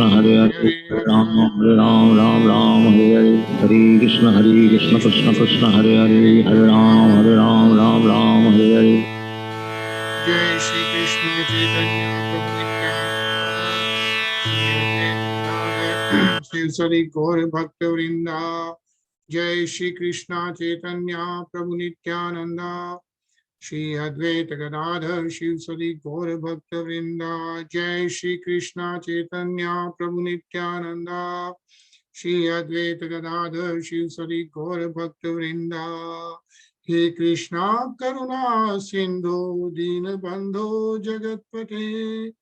Krishna Hare Hare Hare Ram Hare Ram Ram Ram Hare Hare Hare Krishna Krishna Krishna Hare Hare Hare Ram Ram Ram Hare Hare. Jai Shri Krishna Chaitanya Prabhu Nityananda Shri Sari Gaur Bhakta Vrinda. Jai Shri Krishna Chaitanya Prabhu Nityananda Shri Advaita Gadadhar Shiv Sadi Gaur Bhakta Vrinda. Jai Shri Krishna Chaitanya Prabhu Nityananda Shri Advaita Gadadhar Shiv Sadi Gaur Bhakta Vrinda. He Krishna Karuna Sindhu Deen Bandhu Jagatpate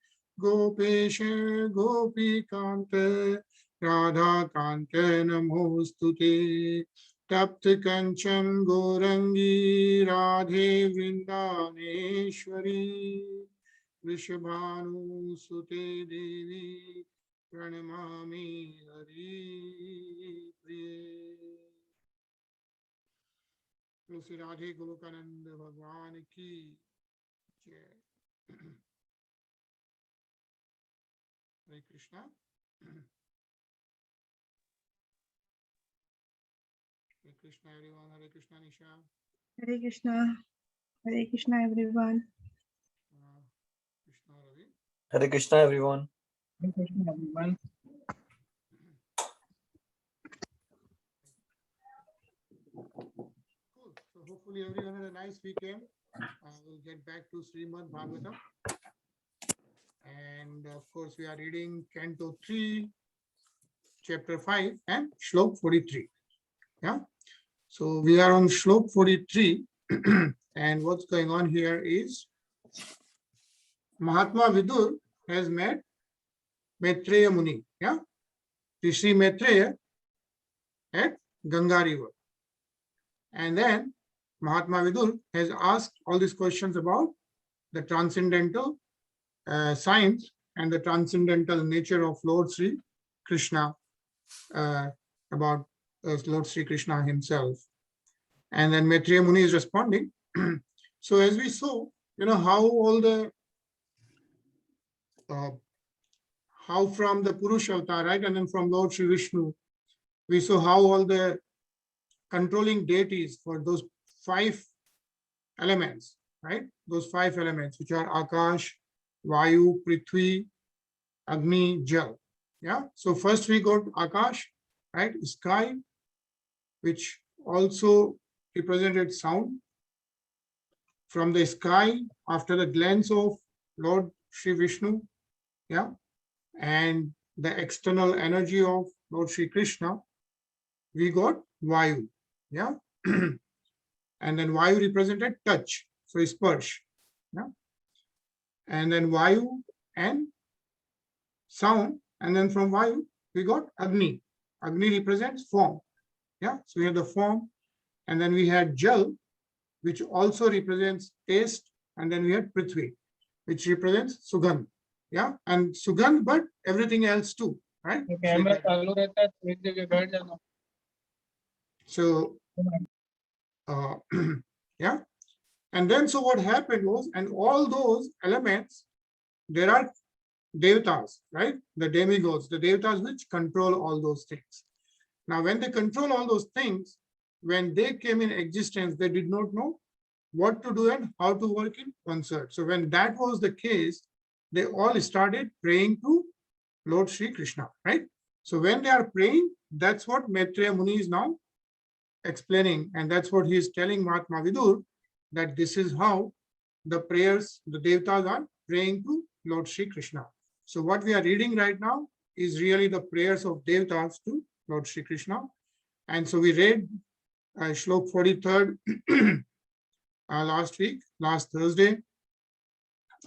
Gopesha Gopi Kante Radha Kante Namostute तप्त कंचन गौरंगी राधे वृंदावनेश्वरी वृषभानुसुते देवी प्रणमामि हरिप्रिये। श्री राधे गोलोकानंद भगवान की जय। हरे Krishna. Hare Krishna everyone. Hare Krishna Nisha. Hare Krishna everyone. Krishna Ravi. Hare Krishna everyone. Hare Krishna everyone. Cool. So hopefully everyone had a nice weekend. We'll get back to Srimad Bhagavatam. And of course we are reading Canto 3, Chapter 5 and Shlok 43. Yeah. So we are on Shlok 43 and what's going on here is Mahatma Vidur has met Maitreya Muni, yeah, Rishi Maitreya at Ganga River. And then Mahatma Vidur has asked all these questions about the transcendental science and the transcendental nature of Lord Sri Krishna, about Lord Sri Krishna himself. And then Maitreya Muni is responding. So as we saw, how all the how from the Purusha avatar, right, and then from Lord Sri Vishnu, we saw how all the controlling deities for those 5 elements, right, those 5 elements which are Akash, Vayu, Prithvi, Agni, Jal. Yeah. So first we got Akash, right, sky, which also represented sound. From the sky, after the glance of Lord Sri Vishnu, yeah, and the external energy of Lord Sri Krishna, we got Vayu, yeah, and then Vayu represented touch, so sparsh, yeah, and then Vayu and sound, and then from Vayu we got Agni. Agni represents form, yeah, so we have the form, and then we had Jal, which also represents taste, and then we had Prithvi, which represents Sugandh, yeah, and Sugandh, but everything else too, right? So, yeah, and then so what happened was, and all those elements, there are devatas, right? The demigods, the devatas which control all those things. Now, when they control all those things, when they came in existence, they did not know what to do and how to work in concert. So when that was the case, they all started praying to Lord Sri Krishna, right? So when they are praying, that's what Maitreya Muni is now explaining, and that's what he is telling Mahatma Vidur, that this is how the prayers, the devatas are praying to Lord Sri Krishna. So what we are reading right now is really the prayers of devatas to Lord Sri Krishna. And so we read Shlok 43rd last Thursday,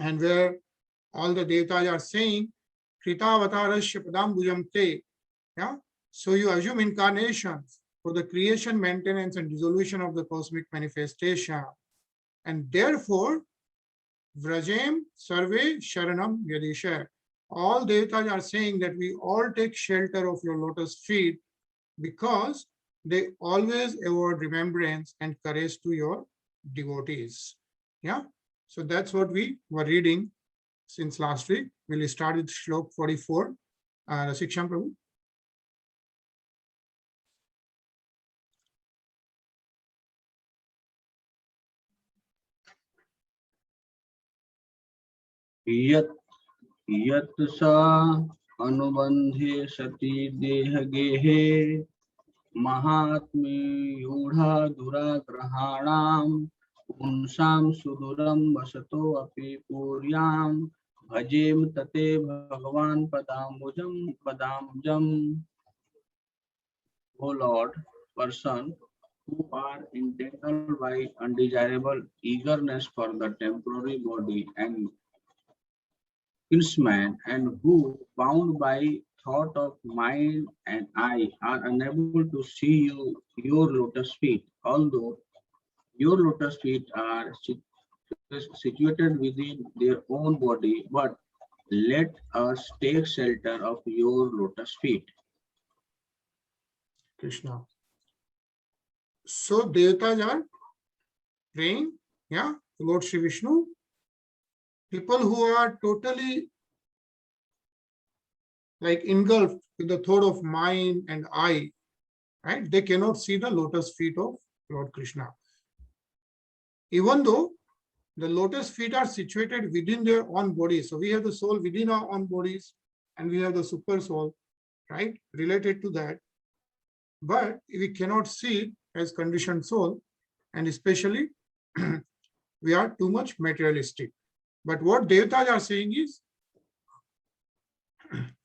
and where all the devatas are saying, Kritavatarasya Padambujam Te. Yeah. So you assume incarnations for the creation, maintenance, and dissolution of the cosmic manifestation. And therefore, Vrajem Sarve Sharanam Yadisha. All devatas are saying that we all take shelter of your lotus feet because they always award remembrance and courage to your devotees. Yeah. So that's what we were reading since last week. We'll start with Shlok 44. Rasikshan Prabhu. यत् यत् सा अनुबंधे सती देहगेहे महात्म्यूढ़ा दुराग्रहाणां पुंसां सुदूरं वसतो अपि पूर्यां भजेम तते भगवान पदाम्बुजं. O Lord, person who are entangled by undesirable eagerness for the temporary body and kinsman, and who, bound by thought of mind and eye, are unable to see your lotus feet, although your lotus feet are situated within their own body, but let us take shelter of your lotus feet. Krishna. So devatas are praying, yeah, to Lord Shri Vishnu. People who are totally like engulfed with the thought of mind and I, right? They cannot see the lotus feet of Lord Krishna. Even though the lotus feet are situated within their own body. So we have the soul within our own bodies and we have the super soul, right? Related to that. But we cannot see it as conditioned soul, and especially we are too much materialistic. But what devatas are saying is,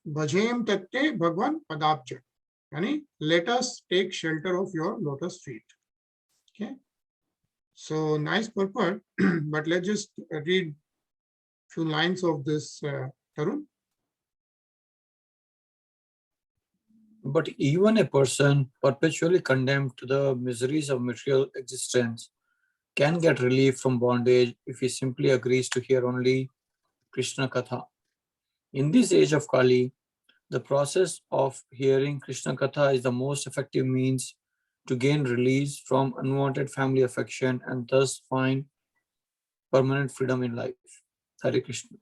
Bhajem tatte Bhagwan padabja. Yani, let us take shelter of your lotus feet. Okay. So nice purport, but let's just read few lines of this, Tarun. But even a person perpetually condemned to the miseries of material existence can get relief from bondage if he simply agrees to hear only Krishna Katha. In this age of Kali, the process of hearing Krishna Katha is the most effective means to gain release from unwanted family affection and thus find permanent freedom in life. Hare Krishna.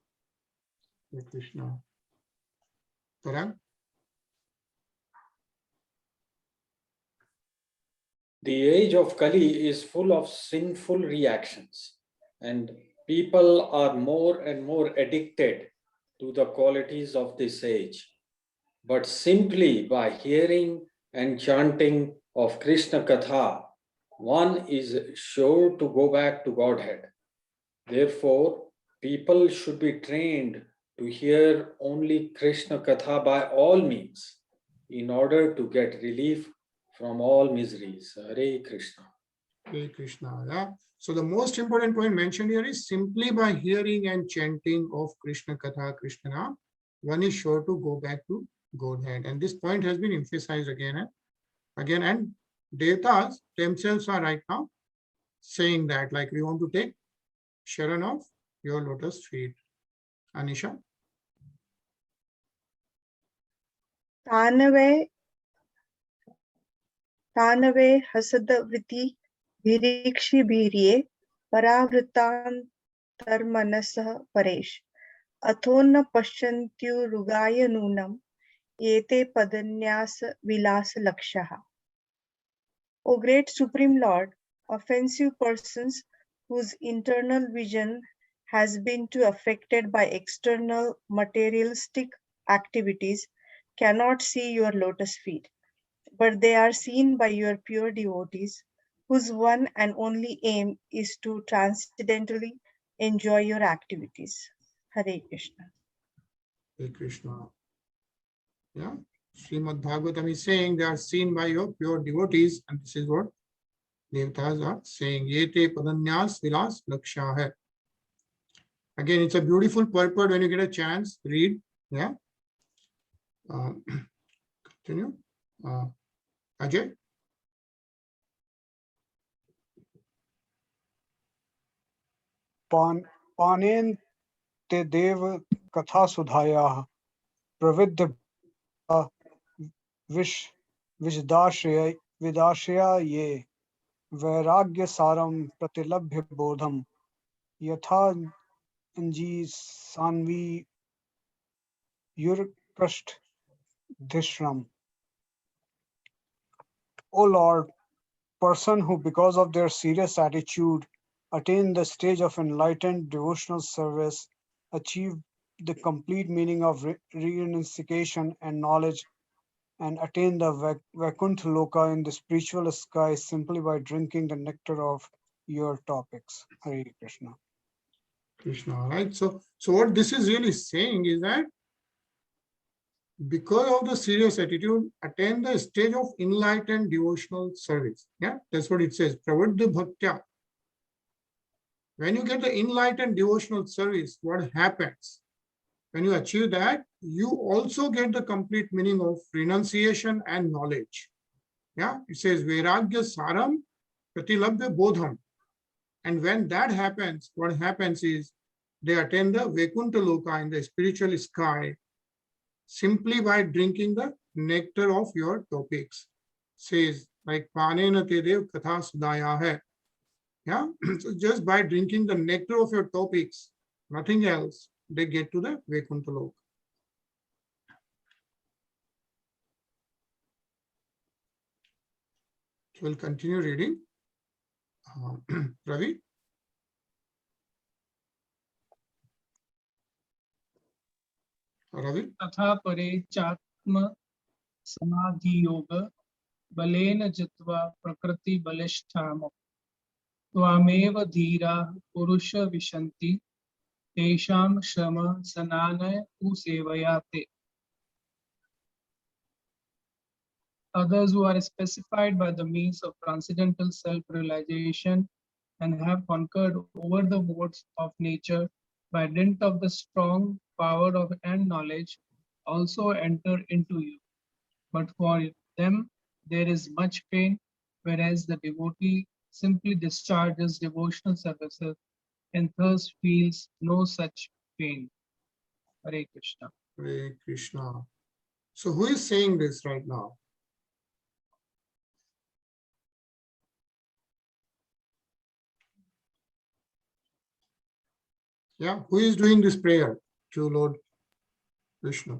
Hare Krishna. Tarun? The age of Kali is full of sinful reactions, and people are more and more addicted to the qualities of this age. But simply by hearing and chanting of Krishna Katha, one is sure to go back to Godhead. Therefore, people should be trained to hear only Krishna Katha by all means in order to get relief from all miseries. Hare Krishna. Hare Krishna. Yeah. So the most important point mentioned here is simply by hearing and chanting of Krishna Katha, Krishna, one is sure to go back to Godhead. And this point has been emphasized again and again. And devatas themselves are right now saying that, like, we want to take Sharan of your lotus feet. Anisha? तानवे हसदवृत्ति भिरीक्षिभिर्ये परावृतान्तर्मनसः Paresh अथो न पश्यन्त्युरुगाय नूनम् एते पदन्यास विलास लक्ष्यः. O great Supreme Lord, offensive persons whose internal vision has been too affected by external materialistic activities cannot see your lotus feet, but they are seen by your pure devotees, whose one and only aim is to transcendentally enjoy your activities. Hare Krishna. Hare Krishna. Yeah. Srimad Bhagavatam is saying they are seen by your pure devotees, and this is what devatas are saying. Yete padanyas vilas laksha hai. Again, it's a beautiful purport. When you get a chance, read. Yeah. Continue. Ajay. पानेन ते देव कथा सुधायाः प्रविद्ध विदाश्रया ये वैराग्य सारं प्रतिलभ्य बोधम यथा अंजी Saanvi युरकृष्ट Dhishram. O Lord, person who because of their serious attitude attain the stage of enlightened devotional service, achieve the complete meaning of reunification and knowledge, and attain the Vaikuntha Loka in the spiritual sky simply by drinking the nectar of your topics. Hare Krishna. Krishna, right? So what this is really saying is that because of the serious attitude, attain the stage of enlightened devotional service. Yeah, that's what it says. Pravadya bhaktya. When you get the enlightened devotional service, what happens? When you achieve that, you also get the complete meaning of renunciation and knowledge. Yeah, it says Vairagya Saram Pratilabhya Bodham. And when that happens, what happens is they attain the Vaikuntha Loka in the spiritual sky simply by drinking the nectar of your topics. Says like Panena Tedev Katha Sudaya hai. Yeah, so just by drinking the nectar of your topics, nothing else, they get to the Vaikuntha Loka. So we'll continue reading. Ravi. Ravi. तथा परे चात्म समाधि योग बलेन जित्वा प्रकृति बलिष्ठाम त्वामेव धीरा पुरुष विशन्ति तेषां श्रम सनानय तु सेवया ते. Others who are specified by the means of transcendental self-realization and have conquered over the modes of nature by dint of the strong power of and knowledge also enter into you. But for them there is much pain, whereas the devotee simply discharges devotional services and thus feels no such pain. Hare Krishna. Hare Krishna. So who is saying this right now? Yeah, who is doing this prayer to Lord Krishna?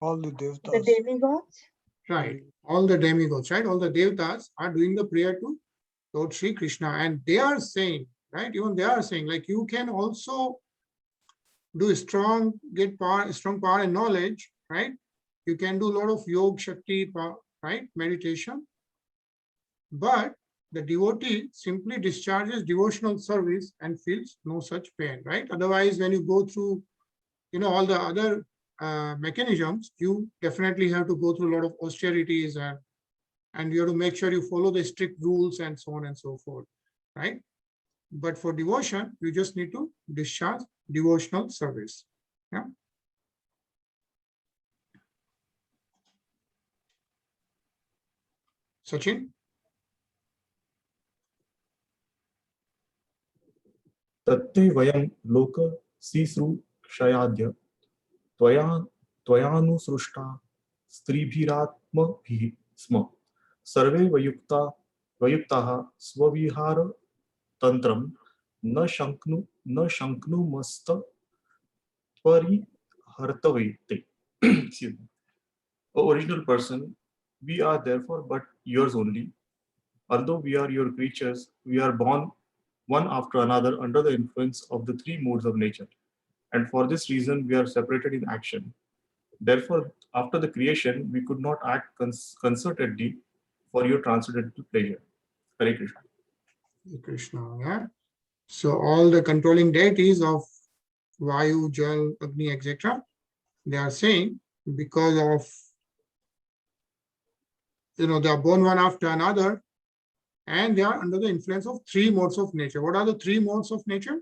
All the devtas. The demigods? Right, all the demigods, right? All the devtas are doing the prayer to Lord Sri Krishna, and they are saying, right? Even they are saying, like, you can also do strong, get power, strong power and knowledge, right? You can do a lot of yoga, shakti, right? Meditation. But the devotee simply discharges devotional service and feels no such pain, right? Otherwise, when you go through, all the other mechanisms, you definitely have to go through a lot of austerities and you have to make sure you follow the strict rules and so on and so forth, right? But for devotion, you just need to discharge devotional service. Yeah. Sachin? तत्ते वयं लोक सिसृक्षयाद्य त्वयानुसृष्टा स्त्रीभिरात्मभिः स्म सर्वे वयुक्ताः स्वविहारतन्त्रं न शक्नुमस्त परिहर्तवे ते. Excuse me. O original person, we are therefore but yours only. Although we are your creatures, we are born one after another under the influence of the three modes of nature. And for this reason, we are separated in action. Therefore, after the creation, we could not act concertedly for your transcendental pleasure. Hare Krishna. Hare Krishna, yeah. So all the controlling deities of Vayu, Jal, Agni, etc., they are saying because of, they are born one after another, and they are under the influence of three modes of nature. What are the three modes of nature?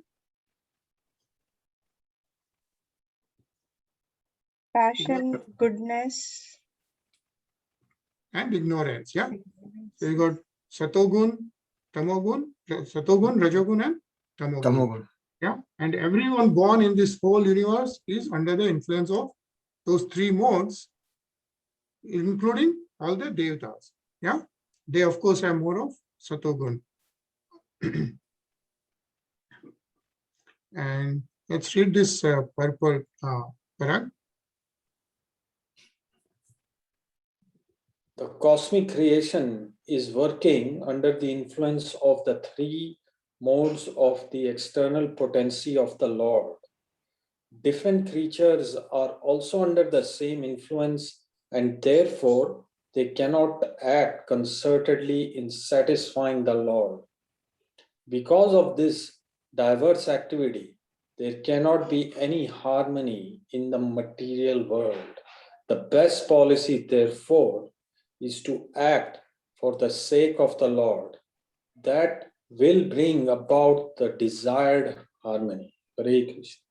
Passion, goodness, and ignorance. Yeah. So you got Satogun, Tamogun, Rajogun, and Tamogun. Tamogun. Yeah. And everyone born in this whole universe is under the influence of those three modes, including all the devatas. Yeah. They, of course, have more of Satogun. And let's read this purple parag. The cosmic creation is working under the influence of the three modes of the external potency of the Lord. Different creatures are also under the same influence, and therefore they cannot act concertedly in satisfying the Lord. Because of this diverse activity, there cannot be any harmony in the material world. The best policy, therefore, is to act for the sake of the Lord. That will bring about the desired harmony. Hare Krishna.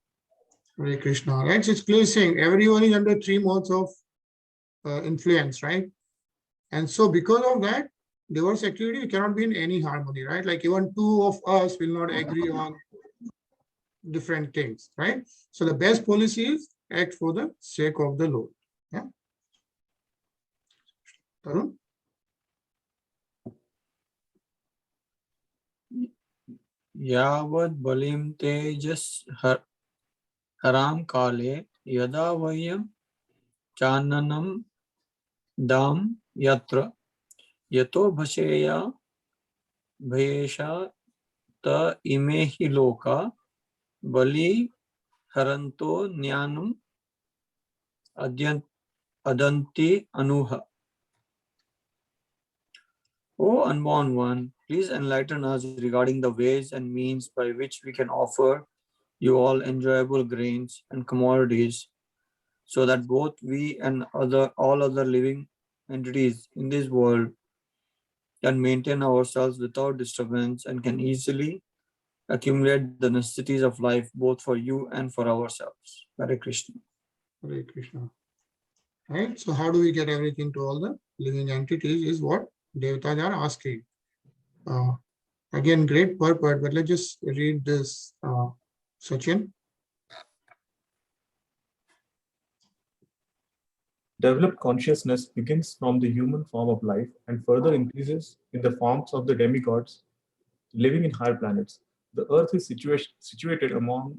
Hare Krishna, right? So it's clearly saying everyone is under three modes of influence, right? And so because of that, diverse activity cannot be in any harmony, right? Like even two of us will not agree on different things, right? So the best policy is act for the sake of the Lord. Yeah. Tarun? यावद् बलिं तेजस् हरां काले यदा वयं चाननं दाम यत्र यतो भसेया भयेशा त इमे हि लोका बलि हरन्तो ज्ञानम् अदन्ति अनुह. O unborn one, please enlighten us regarding the ways and means by which we can offer you all enjoyable grains and commodities, so that both we and all other living entities in this world can maintain ourselves without disturbance and can easily accumulate the necessities of life both for you and for ourselves. Hare Krishna. Hare Krishna. Right? So how do we get everything to all the living entities is what Devatas are asking. Again, great purport, but let's just read this, Sachin. Developed consciousness begins from the human form of life and further increases in the forms of the demigods living in higher planets. The Earth is situated almost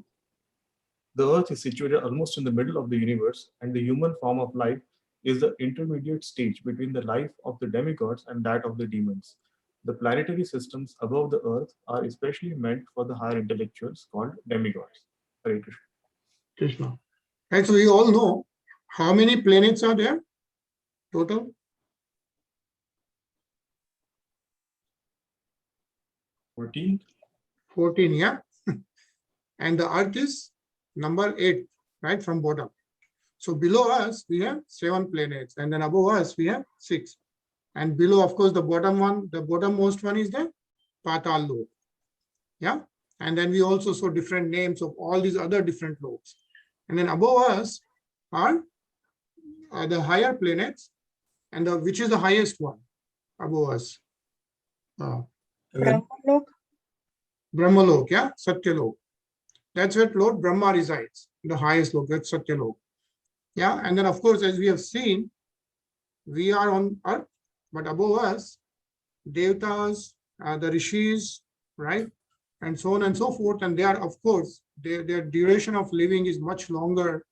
in the middle of the universe, and the human form of life is the intermediate stage between the life of the demigods and that of the demons. The planetary systems above the Earth are especially meant for the higher intellectuals called demigods. Hare Krishna. Krishna. And so we all know how many planets are there total? 14. 14, yeah. And the Earth is number 8, right, from bottom. So below us, we have 7 planets, and then above us, we have 6. And below, of course, the bottom one, the bottommost one is the Patal Lok. Yeah. And then we also saw different names of all these other different loks. And then above us are the higher planets, and which is the highest one above us? Brahmalok. Brahmalok, yeah, Satyalok. That's where Lord Brahma resides, the highest lok, that's Satyalok. Yeah, and then of course, as we have seen, we are on Earth, but above us, Devatas, the Rishis, right, and so on and so forth. And they are, of course, their duration of living is much longer.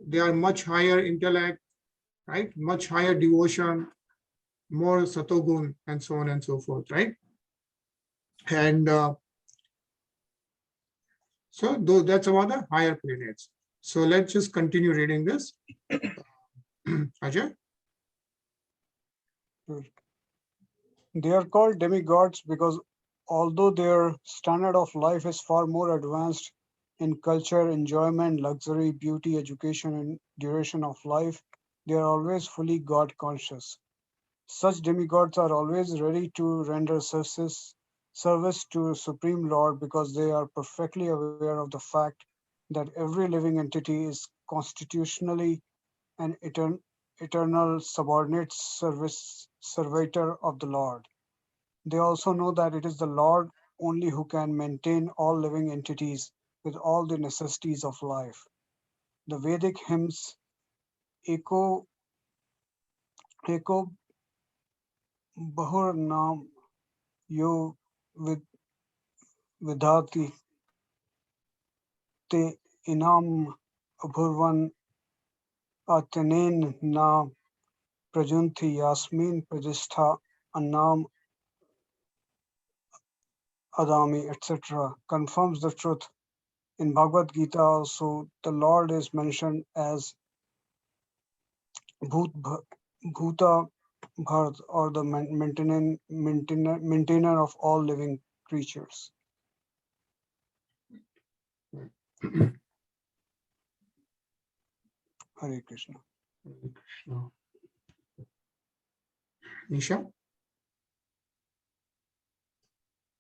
They are much higher intellect, right, much higher devotion, more Satogun, and so on and so forth, right? And so that's about the higher planets. So let's just continue reading this. Ajay? They are called demigods because although their standard of life is far more advanced in culture, enjoyment, luxury, beauty, education, and duration of life, they are always fully God conscious. Such demigods are always ready to render service to Supreme Lord because they are perfectly aware of the fact that every living entity is constitutionally an eternal subordinate servitor of the Lord. They also know that it is the Lord only who can maintain all living entities with all the necessities of life. The Vedic hymns echo Bahur Naam Yo Vidhati Te Inam Abhurvan Atanen Na prajanti yasmin prajistha annam adami, etc., confirms the truth. In Bhagavad Gita also, the Lord is mentioned as Bhuta Bharat, or the maintainer of all living creatures. Hare Krishna. Krishna. Nisha?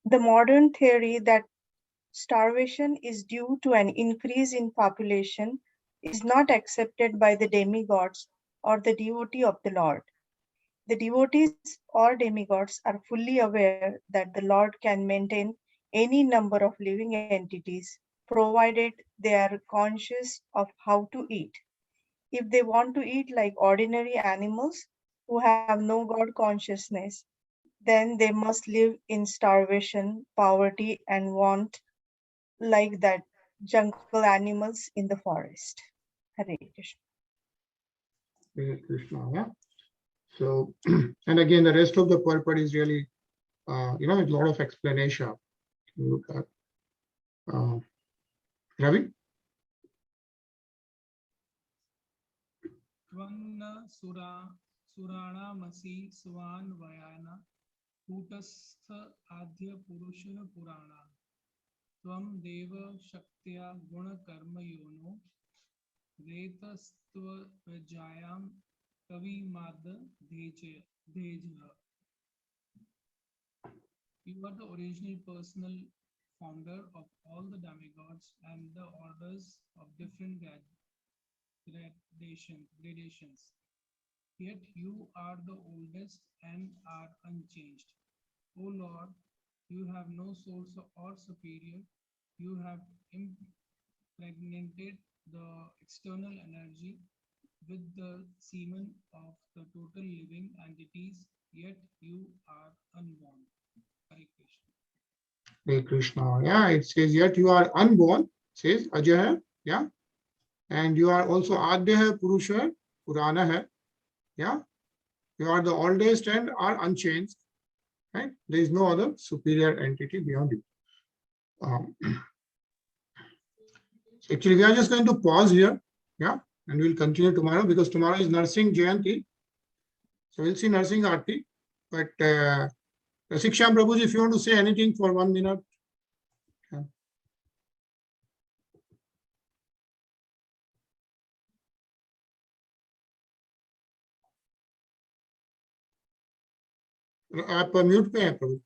The modern theory that starvation is due to an increase in population is not accepted by the demigods or the devotee of the Lord. The devotees or demigods are fully aware that the Lord can maintain any number of living entities, provided they are conscious of how to eat. If they want to eat like ordinary animals who have no God consciousness, then they must live in starvation, poverty, and want like that jungle animals in the forest. Hare Krishna. Hare Krishna, yeah. So, and again, the rest of the purport is really, a lot of explanation. Look at Ravi. Surana Masi Swan Vayana Kutastha Adhya Purushana Purana Tvam Deva Shaktya Guna Karma Yono Retastva Vajayam Kavi Mada Dejha. You are the original personal founder of all the demigods and the orders of different gradations. Yet you are the oldest and are unchanged. O Lord, you have no source or superior. You have impregnated the external energy with the semen of the total living entities, yet you are unborn. Hare Krishna. Hare Krishna. Yeah, it says, yet you are unborn, says Ajay, yeah. And you are also Adya Purusha, Purana hai, yeah. You are the oldest and are unchanged, right? There is no other superior entity beyond you. Actually, we are just going to pause here, yeah, and we'll continue tomorrow because tomorrow is Narsingh Jayanti. So we'll see Narsingh Aarti. But Siksham Prabhuji, if you want to say anything for 1 minute. Yeah. आप mute पे हैं प्रभु.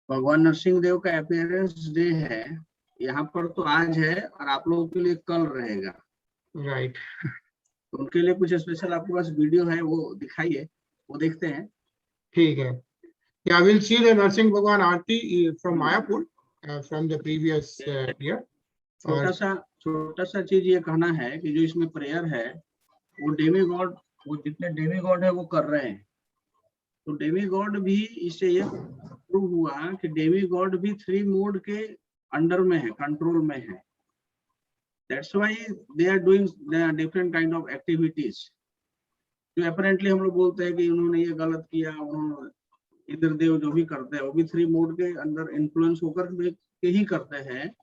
भगवान नरसिंह देव का appearance day है यहाँ पर, तो आज है और आप लोगों के लिए कल रहेगा, राइट. तो उनके लिए कुछ स्पेशल आपके पास वीडियो है, वो दिखाइए, वो देखते हैं. ठीक है. Yeah, we'll see the Narsingh Bhagwan Aarti from Mayapur from the previous year. छोटा सा चीज ये कहना है कि जो इसमें प्रेयर है वो डेमीगॉड, वो जितने डेमीगॉड है वो कर रहे हैं, तो डेमीगॉड भी इससे ये प्रूव हुआ कि डेमीगॉड भी 3 मोड के अंडर में है, कंट्रोल में है. That's why they are doing different kind of activities. जो अपेरेंटली हम लोग बोलते हैं कि उन्होंने ये गलत किया, उन्होंने इंद्रदेव जो भी करते हैं वो भी 3 मोड के अंदर इन्फ्लुएंस होकर के ही करते हैं.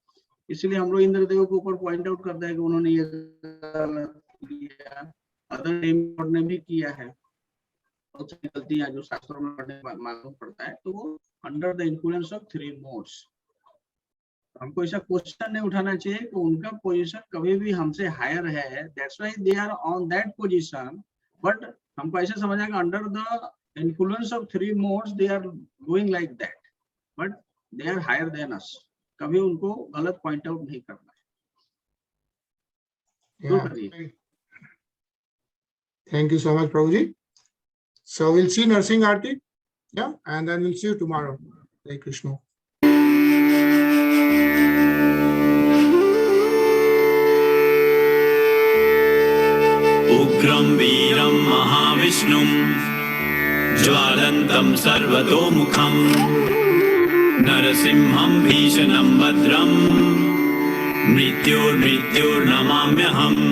इसलिए हम लोग इंद्रदेव के ऊपर पॉइंट आउट करते हैं कि उन्होंने ये गलत किया, अदर डेमिगॉड ने भी किया है, बहुत सारी गलतियां जो शास्त्रों में पढ़ने मालूम पड़ता है, तो वो under the influence of 3 modes. हमको ऐसा क्वेश्चन नहीं उठाना चाहिए कि उनका पोजीशन कभी भी हमसे हायर है, that's why they are on that position, but हमको ऐसा समझना कि under the influence of 3 modes they are going like that, but they are higher than us. कभी उनको गलत पॉइंट आउट नहीं करना है. Thank you so much, Prabhuji. So we'll see Narsingh Aarti, yeah, and then we'll see you tomorrow. Hare Krishna. Ugram Veeram Mahavishnu Jwala वदन्तं सर्वतोमुखं नरसिंहं भीषणं भद्रं मृत्युर्नमाम्यहम्।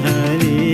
Hare